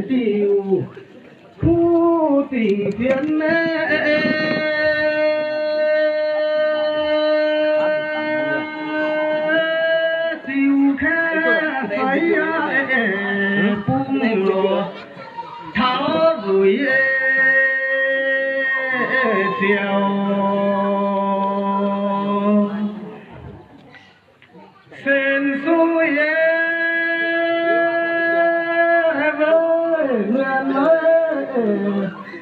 tiêu khu tình thiên tiêu kha phải bung lùa tháo rủi chiều sen xuôi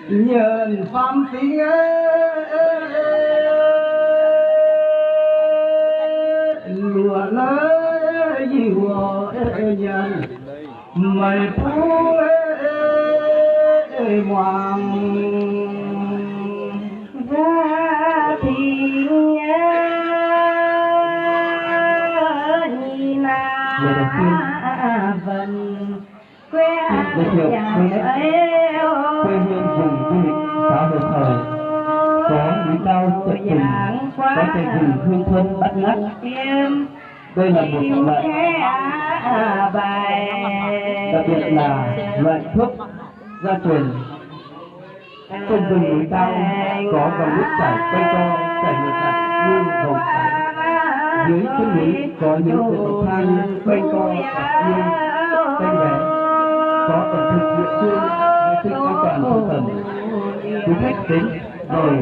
nhờn phạm tiếng lùa lỡ dịu nhờn mây phú hoàng ra tiếng nhìn vần quê hương vùng du lịch xã Hội Thời có núi cao chập trùng, có cây rừng hương thơm bắt ngát. Đây là một loại đặc biệt là loại thuốc gia truyền. Trong rừng núi cao có dòng nước chảy quay co chảy ngược lại như vòng xoáy. Dưới chân núi có những bậc thang quay co như cây bé, có ẩm thực địa phương vệ sinh an toàn thực phẩm. Du khách đến rồi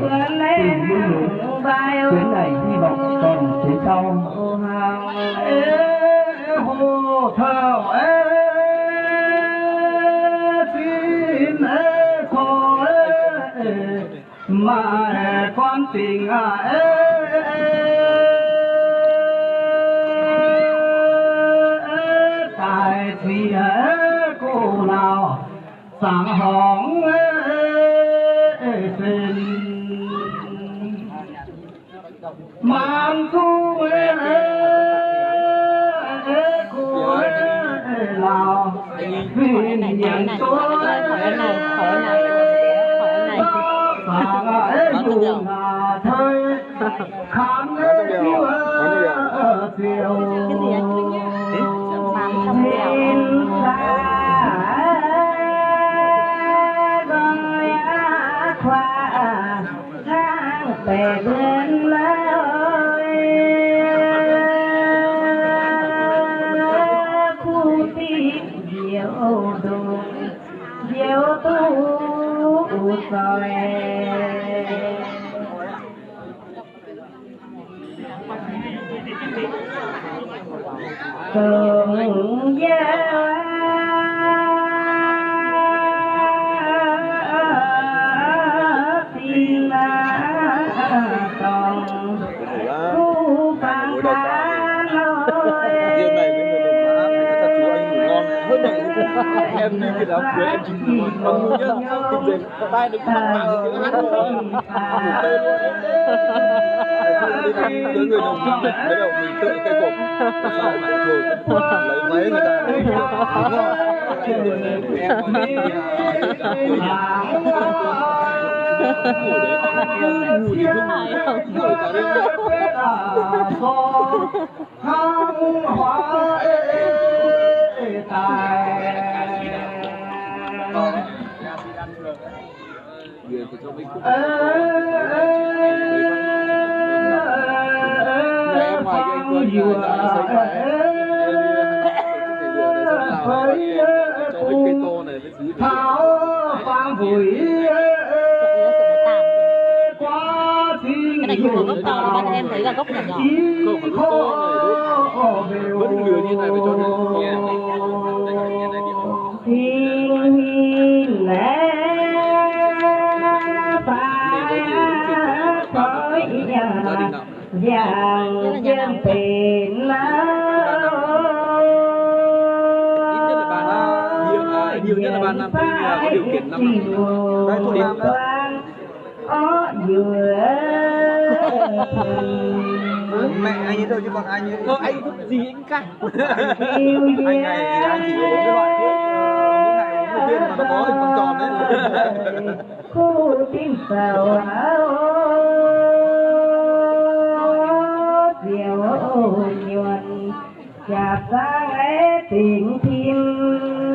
tìm những núi chuyến này hy vọng còn phía sau. Hồ thảo xin khổ mà con tình tại thì cô nào sáng hóng xin mang thu cô nào vì nhận tôi dùng thời khám phiêu về bên lối khu tìm diệu đồn diệu tu rồi từng gia em đi cái đám cưới em chỉ ngủ con ngu nhá, không tìm có tay đứng mặt mạng thì hát luôn, ngủ tê luôn. Đi thăm tới người đồng minh bắt đầu mình tự cây cột, sau lại thôi lấy váy người ta, đúng không? Ngủ đấy, ngủ đi không ngủ cả đêm. Người của cho mình cũng em ngoài cái anh Tuấn vừa xây cho mình cây to này với thứ tháo vang vùi cái này không có gốc to, ban em thấy là gốc nhỏ nhỏ. Không phải gốc to này đốt vẫn lừa như này phải cho nó nghe vàng dân tiền nhiều nhất là ban năm là có điều kiện năm đây thôi năm đó mẹ anh ấy thôi chứ còn anh ấy anh gì anh cả anh này thì anh chỉ có 4 cái loại thuốc mỗi ngày một viên mà nó có hình con tròn đấy. Cô tin sao diệu nhuận chạp